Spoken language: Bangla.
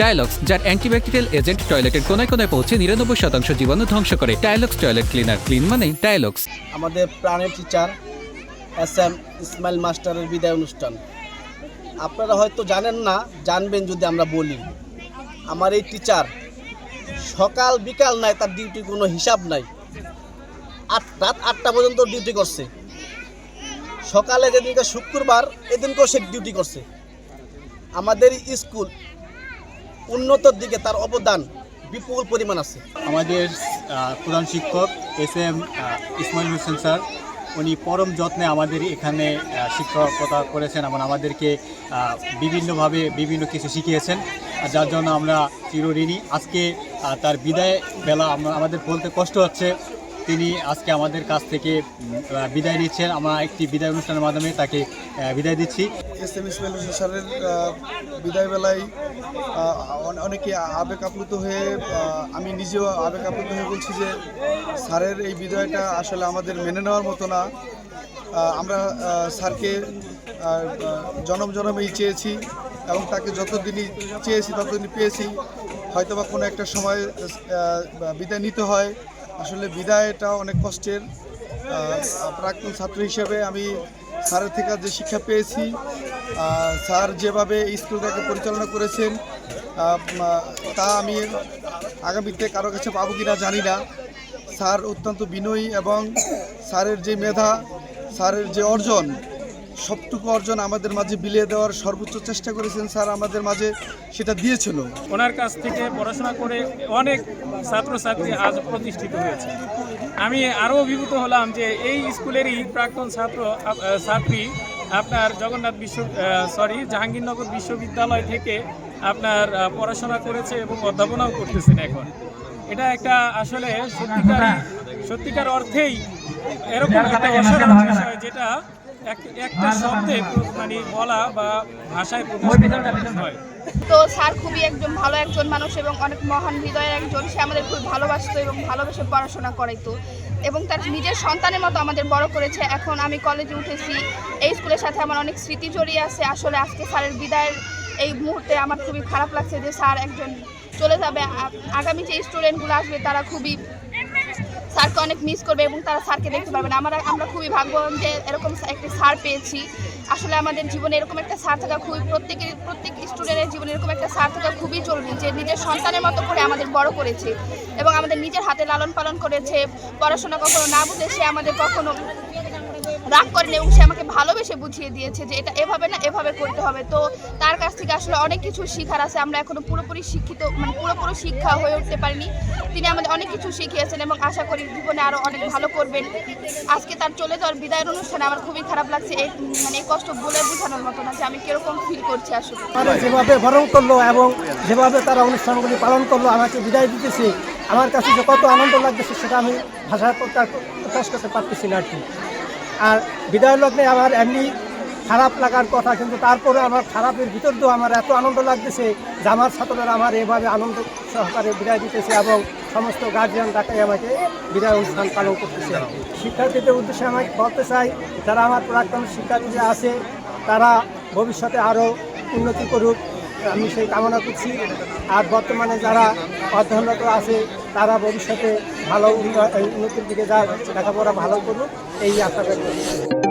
টাইলক্স, যার অ্যান্টিব্যাকটেরিয়াল এজেন্ট টয়লেটের কোনায় কোনায় পৌঁছে 99% জীবাণু ধ্বংস করে। টাইলক্স টয়লেট ক্লিনার, ক্লিন মানেই টাইলক্স। আমাদের প্রাণের টিচার SM ইসমাইল মাস্টারের বিদায় অনুষ্ঠান। আপনারা হয়তো জানেন না, জানবেন যদি আমরা বলি। আমার এই টিচার সকাল বিকাল নাই, তার ডিউটি কোনো হিসাব নাই। রাত 8টা পর্যন্ত ডিউটি করছে। সকালে যেদিনকে শুক্রবার, এদিনকেও সে ডিউটি করছে। আমাদের স্কুল উন্নতর দিকে তার অবদান বিপুল পরিমাণ আছে। আমাদের প্রধান শিক্ষক SM ইসমাইল হোসেন স্যার, উনি পরম যত্নে আমাদের এখানে শিক্ষকতা করেছেন এবং আমাদেরকে বিভিন্নভাবে বিভিন্ন কিছু শিখিয়েছেন, যার জন্য আমরা চিরঋণী। আজকে তার বিদায় বেলা আমাদের বলতে কষ্ট হচ্ছে। তিনি আজকে আমাদের কাছ থেকে বিদায় নিচ্ছেন। আমরা একটি বিদায় অনুষ্ঠানের মাধ্যমে তাকে বিদায় দিচ্ছি। SM ইসমাইল হোসেন স্যারের বিদায় বেলায় অনেকে আবেগ আপ্লুত হয়ে, আমি নিজেও আবেগ আপ্লুত হয়ে বলছি যে স্যারের এই বিদায়টা আসলে আমাদের মেনে নেওয়ার মতো না। আমরা স্যারকে জনম জনমেই চেয়েছি এবং তাকে যতদিনই চেয়েছি ততদিনই পেয়েছি। হয়তোবা কোনো একটা সময় বিদায় নিতে হয়। আসলে বিদায়টা অনেক কষ্টের। প্রাক্তন ছাত্র হিসেবে আমি স্যারের থেকে যে শিক্ষা পেয়েছি, স্যার যেভাবে এই স্কুলটাকে পরিচালনা করেছেন, তা আমি আগামীতে কারো কাছে পাবো কিনা জানি না। স্যার অত্যন্ত বিনয়ী এবং স্যারের যে মেধা, স্যারের যে অর্জন, সবটুকু অর্জন আমাদের মাঝে বিলিয়ে দেওয়ার সর্বোচ্চ চেষ্টা করেছেন স্যার, আমাদের মাঝে সেটা দিয়েছিল। ওনার কাছ থেকে পড়াশোনা করে অনেক ছাত্রছাত্রী আজ প্রতিষ্ঠিত হয়েছে। আমি আরও অভিভূত হলাম যে এই স্কুলেরই প্রাক্তন ছাত্রী আপনার জাহাঙ্গীরনগর বিশ্ববিদ্যালয় থেকে আপনার পড়াশোনা করেছে এবং অধ্যাপনাও করতেছেন এখন। এটা একটা আসলে সত্যিকার অর্থেই এরকম একটা অসাধারণ বিষয়, যেটা একটা শব্দে মানে বলা বা ভাষায় প্রকাশ হয়। তো স্যার খুবই ভালো একজন মানুষ এবং অনেক মহান হৃদয়ের একজন। সে আমাদের খুব ভালোবাসতো এবং ভালোবেসে পড়াশোনা করাইতো এবং তার নিজের সন্তানের মতো আমাদের বড় করেছে। এখন আমি কলেজে উঠেছি, এই স্কুলের সাথে আমার অনেক স্মৃতি জড়িয়ে আছে। আসলে আজকে স্যারের বিদায়ের এই মুহূর্তে আমার খুবই খারাপ লাগছে যে স্যার একজন চলে যাবে। আগামী যে স্টুডেন্টগুলো আসবে তারা খুবই স্যারকে অনেক মিস করবে এবং তারা স্যারকে দেখতে পারবে না। আমরা খুবই ভাগ্যবান যে এরকম একটি স্যার পেয়েছি। আসলে আমাদের জীবনে এরকম একটা স্যার থাকা প্রত্যেক স্টুডেন্টের জীবনে এরকম একটা স্যার থাকা খুবই জরুরি, যে নিজের সন্তানের মতো করে আমাদের বড় করেছে এবং আমাদের নিজের হাতে লালন পালন করেছে। পড়াশোনা কখনো না বুঝে সে আমাদের কখনো রাগ করেন এবং সে আমাকে ভালোবেসে বুঝিয়ে দিয়েছে যে এটা এভাবে না, এভাবে করতে হবে। তো তার কাছ থেকে আসলে অনেক কিছু শেখার আছে। আমরা এখনো পুরোপুরি শিক্ষা হয়ে উঠতে পারিনি। তিনি আমাদের অনেক কিছু শিখিয়েছেন এবং আশা করি জীবনে আরও অনেক ভালো করবেন। আজকে তার চলে যাওয়ার বিদায়ের অনুষ্ঠানে আমার খুবই খারাপ লাগছে। এই কষ্ট বলে বোঝানোর মতো না যে আমি কিরকম ফিল করছি। আসলে যেভাবে বরণ করলো এবং যেভাবে তারা অনুষ্ঠানগুলি পালন করলো, আমাকে বিদায় দিতেছে, আমার কাছে যে কত আনন্দ লাগতেছে সেটা আমি ভাষায় প্রকাশ করতে পারতেছি না আর কি। আর বিদায় লগ্নে আমার এমনি খারাপ লাগার কথা, কিন্তু তারপরে আমার খারাপের ভিতর দিয়েও আমার এত আনন্দ লাগতেছে যে আমার ছাত্ররা আমার এভাবে আনন্দ সহকারে বিদায় দিতেছে এবং সমস্ত গার্জিয়ান ডাকাই আমাকে বিদায় অনুষ্ঠান পালন করতেছে। শিক্ষার্থীদের উদ্দেশ্যে আমি বলতে চাই, যারা আমার প্রাক্তন শিক্ষার্থীরা আছে তারা ভবিষ্যতে আরও উন্নতি করুক, আমি সেই কামনা করছি। আর বর্তমানে যারা অধ্যয়নরত আছে তারা ভবিষ্যতে ভালো উন্নতির দিকে যায়, লেখাপড়া ভালো করুক, এই আশা ব্যক্ত করছি।